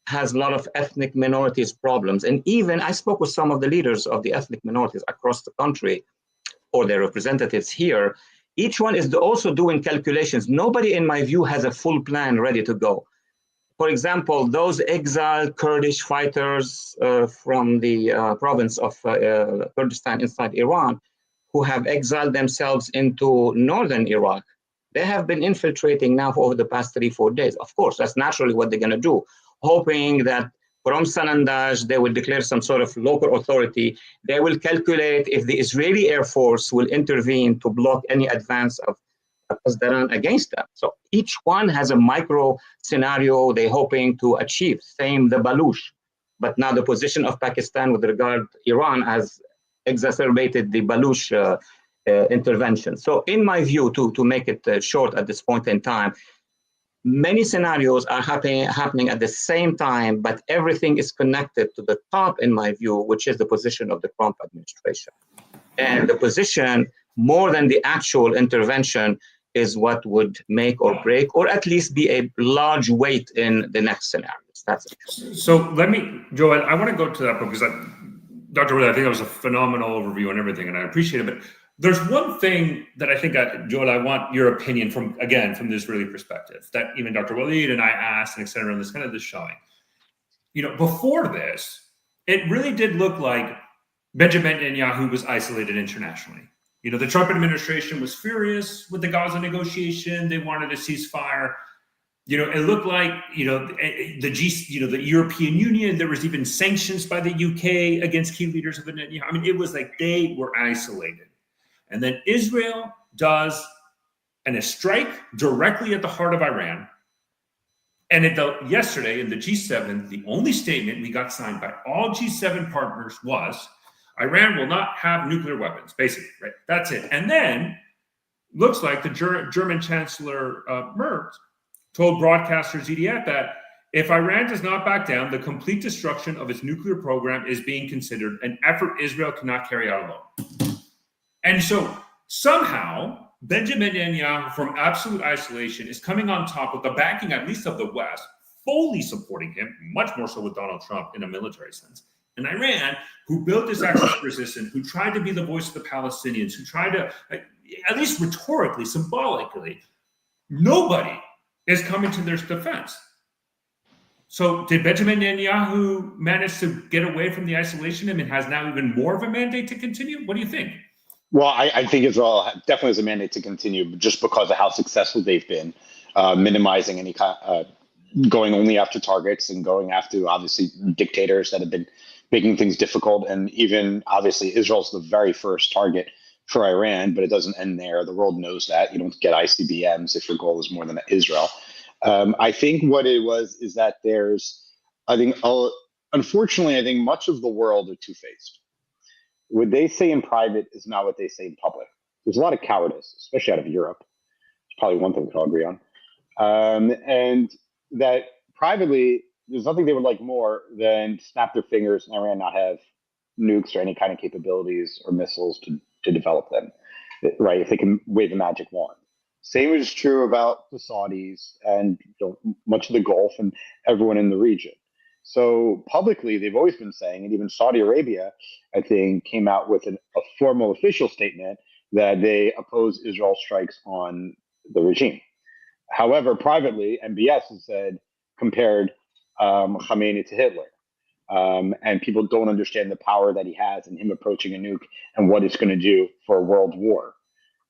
has a lot of ethnic minorities problems. And even I spoke with some of the leaders of the ethnic minorities across the country, or their representatives here. Each one is also doing calculations. Nobody, in my view, has a full plan ready to go. For example, those exiled Kurdish fighters from the province of Kurdistan inside Iran, who have exiled themselves into northern Iraq, they have been infiltrating now for over the past 3-4 days. Of course, that's naturally what they're going to do, hoping that from Sanandaj, they will declare some sort of local authority. They will calculate if the Israeli Air Force will intervene to block any advance of Pasdaran against them. So each one has a micro scenario they're hoping to achieve. Same the Baluch. But now the position of Pakistan with regard to Iran has exacerbated the Baluch intervention. So in my view, to make it short at this point in time, many scenarios are happening at the same time, but everything is connected to the top, in my view, which is the position of the Trump administration. And the position, more than the actual intervention, is what would make or break, or at least be a large weight in the next scenarios. That's it. So Joel, I want to go to that book because Dr. Willie, I think that was a phenomenal overview on everything, and I appreciate it. But there's one thing that I think, Joel, I want your opinion from the Israeli perspective, that even Dr. Walid and I asked, and et cetera, and this kind of this showing. Before this, it really did look like Benjamin Netanyahu was isolated internationally. The Trump administration was furious with the Gaza negotiation. They wanted a ceasefire. It looked like, the European Union, there was even sanctions by the UK against key leaders of Netanyahu. I mean, it was like they were isolated. And then Israel does a strike directly at the heart of Iran. And yesterday in the G7, the only statement we got signed by all G7 partners was, Iran will not have nuclear weapons, basically, right? That's it. And then looks like the German Chancellor Merz told broadcaster ZDF that if Iran does not back down, the complete destruction of its nuclear program is being considered an effort Israel cannot carry out alone. And so somehow Benjamin Netanyahu, from absolute isolation, is coming on top with the backing, at least of the West, fully supporting him, much more so with Donald Trump in a military sense. And Iran, who built this axis of resistance, who tried to be the voice of the Palestinians, who tried to, at least rhetorically, symbolically, nobody is coming to their defense. So did Benjamin Netanyahu manage to get away from the isolation and has now even more of a mandate to continue? What do you think? Well, I think Israel definitely has a mandate to continue just because of how successful they've been, minimizing any kind, going only after targets and going after obviously dictators that have been making things difficult. And even obviously Israel's the very first target for Iran, but it doesn't end there. The world knows that you don't get ICBMs if your goal is more than Israel. I think what it was is that I think, unfortunately, I think much of the world are two-faced. What they say in private is not what they say in public. There's a lot of cowardice, especially out of Europe. It's probably one thing we can all agree on. And that privately, there's nothing they would like more than snap their fingers and Iran not have nukes or any kind of capabilities or missiles to develop them, right? If they can wave a magic wand. Same is true about the Saudis and much of the Gulf and everyone in the region. So publicly, they've always been saying, and even Saudi Arabia, I think, came out with a formal official statement that they oppose Israel strikes on the regime. However, privately, MBS has said, compared Khamenei to Hitler. And people don't understand the power that he has in him approaching a nuke and what it's going to do for a world war.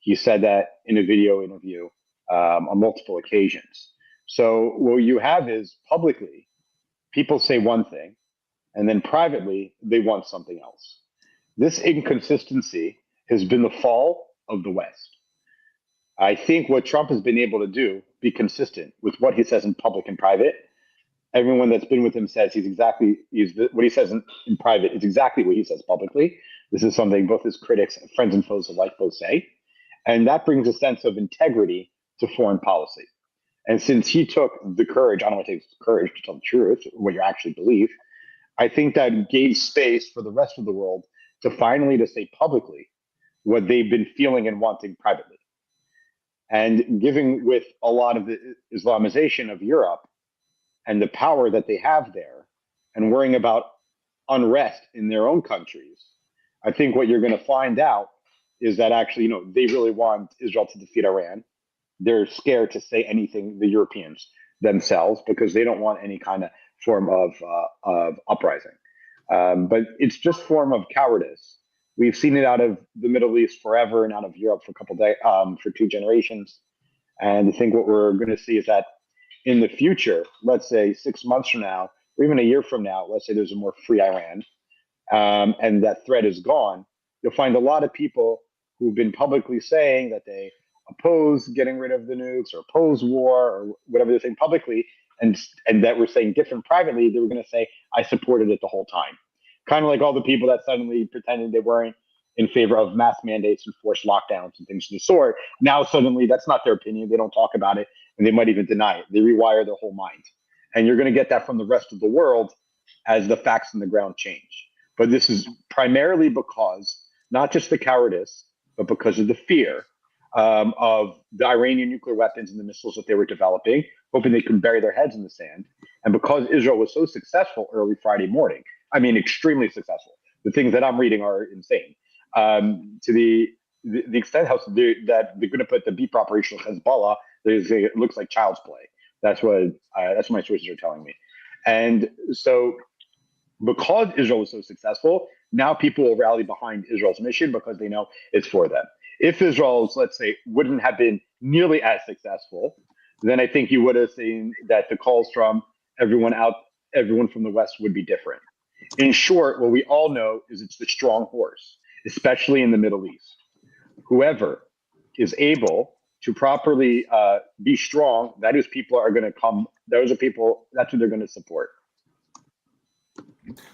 He said that in a video interview on multiple occasions. So what you have is publicly, people say one thing, and then privately, they want something else. This inconsistency has been the fall of the West. I think what Trump has been able to do, be consistent with what he says in public and private. Everyone that's been with him says what he says in private is exactly what he says publicly. This is something both his critics, friends and foes alike, both say. And that brings a sense of integrity to foreign policy. And since he took the courage, I don't want to take courage to tell the truth, what you actually believe, I think that gave space for the rest of the world to finally to say publicly what they've been feeling and wanting privately. And giving with a lot of the Islamization of Europe and the power that they have there and worrying about unrest in their own countries, I think what you're going to find out is that actually, they really want Israel to defeat Iran. They're scared to say anything, the Europeans themselves, because they don't want any kind of form of uprising. But it's just form of cowardice. We've seen it out of the Middle East forever and out of Europe for for 2 generations. And I think what we're going to see is that in the future, let's say 6 months from now, or even a year from now, let's say there's a more free Iran, and that threat is gone, you'll find a lot of people who've been publicly saying that they oppose getting rid of the nukes or oppose war or whatever they're saying publicly, and that we're saying different privately, they were going to say, I supported it the whole time. Kind of like all the people that suddenly pretended they weren't in favor of mass mandates and forced lockdowns and things of the sort. Now suddenly that's not their opinion. They don't talk about it, and they might even deny it. They rewire their whole mind. And you're going to get that from the rest of the world as the facts on the ground change. But this is primarily because, not just the cowardice, but because of the fear of the Iranian nuclear weapons and the missiles that they were developing, hoping they could bury their heads in the sand. And because Israel was so successful early Friday morning, I mean, extremely successful. The things that I'm reading are insane. To the extent that they're going to put the beep operation of Hezbollah, it looks like child's play. That's what my sources are telling me. And so because Israel was so successful, now people will rally behind Israel's mission because they know it's for them. If Israel's, let's say, wouldn't have been nearly as successful, then I think you would have seen that the calls from everyone from the West would be different. In short, what we all know is it's the strong horse, especially in the Middle East. Whoever is able to properly be strong, those people are going to come. That's who they're going to support.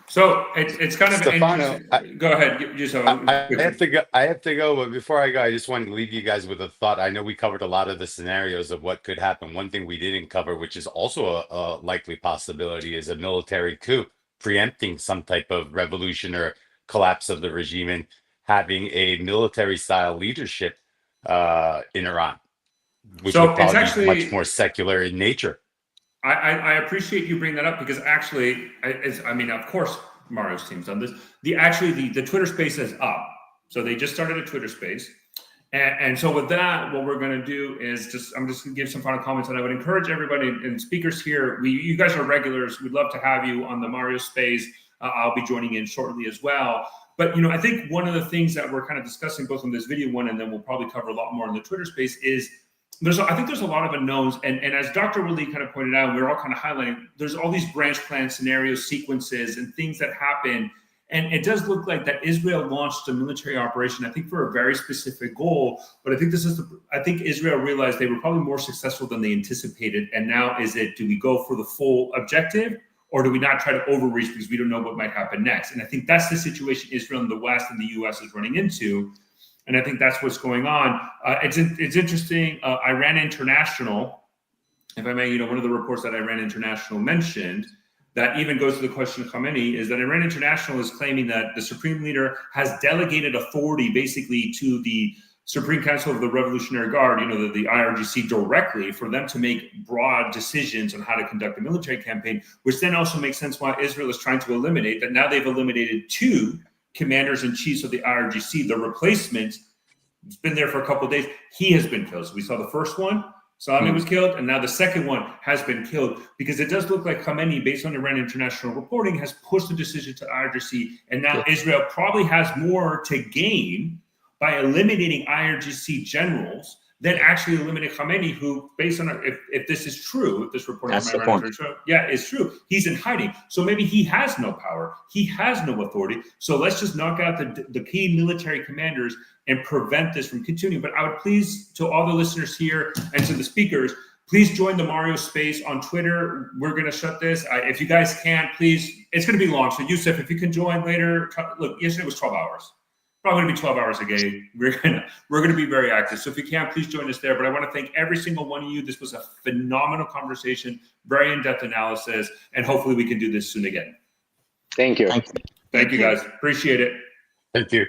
So it's kind of Stefano, go ahead. I have to go, but before I go, I just wanted to leave you guys with a thought. I know we covered a lot of the scenarios of what could happen. One thing we didn't cover, which is also a likely possibility, is a military coup, preempting some type of revolution or collapse of the regime and having a military-style leadership in Iran, which would probably be much more secular in nature. I appreciate you bringing that up because actually, of course, Mario's team's done this. The Twitter space is up. So they just started a Twitter space. And so with that, what we're going to do is I'm just going to give some final comments, and I would encourage everybody and speakers here. You guys are regulars. We'd love to have you on the Mario space. I'll be joining in shortly as well. But I think one of the things that we're kind of discussing both on this video one, and then we'll probably cover a lot more in the Twitter space, is I think there's a lot of unknowns. And as Dr. Willie kind of pointed out, we're all kind of highlighting, there's all these branch plan scenarios, sequences, and things that happen. And it does look like that Israel launched a military operation, I think, for a very specific goal. But I think I think Israel realized they were probably more successful than they anticipated. And now do we go for the full objective, or do we not try to overreach because we don't know what might happen next? And I think that's the situation Israel and the West and the US is running into. And I think that's what's going on. It's interesting. Iran International, if I may, one of the reports that Iran International mentioned that even goes to the question of Khamenei is that Iran International is claiming that the Supreme Leader has delegated authority basically to the Supreme Council of the Revolutionary Guard, the IRGC, directly for them to make broad decisions on how to conduct a military campaign, which then also makes sense why Israel is trying to eliminate that. Now they've eliminated 2 commanders-in-chiefs of the IRGC. The replacement has been there for a couple of days. He has been killed. So we saw the first one, Salami was killed, and now the second one has been killed, because it does look like Khamenei, based on Iran International reporting, has pushed the decision to IRGC, and now Israel probably has more to gain by eliminating IRGC generals than actually eliminating Khamenei, who, based on if this is true, if this reporting That's the point. It's true. He's in hiding, so maybe he has no power, he has no authority. So let's just knock out the key military commanders and prevent this from continuing. But I would please, to all the listeners here and to the speakers, please join the Mario space on Twitter. We're going to shut this. If you guys can't, please, it's going to be long. So Yusuf, if you can join later, look, yesterday was 12 hours. Probably going to be 12 hours a day. We're gonna be very active. So if you can, please join us there. But I want to thank every single one of you. This was a phenomenal conversation, very in-depth analysis, and hopefully we can do this soon again. Thank you. Thank you. Thank you guys. Appreciate it. Thank you.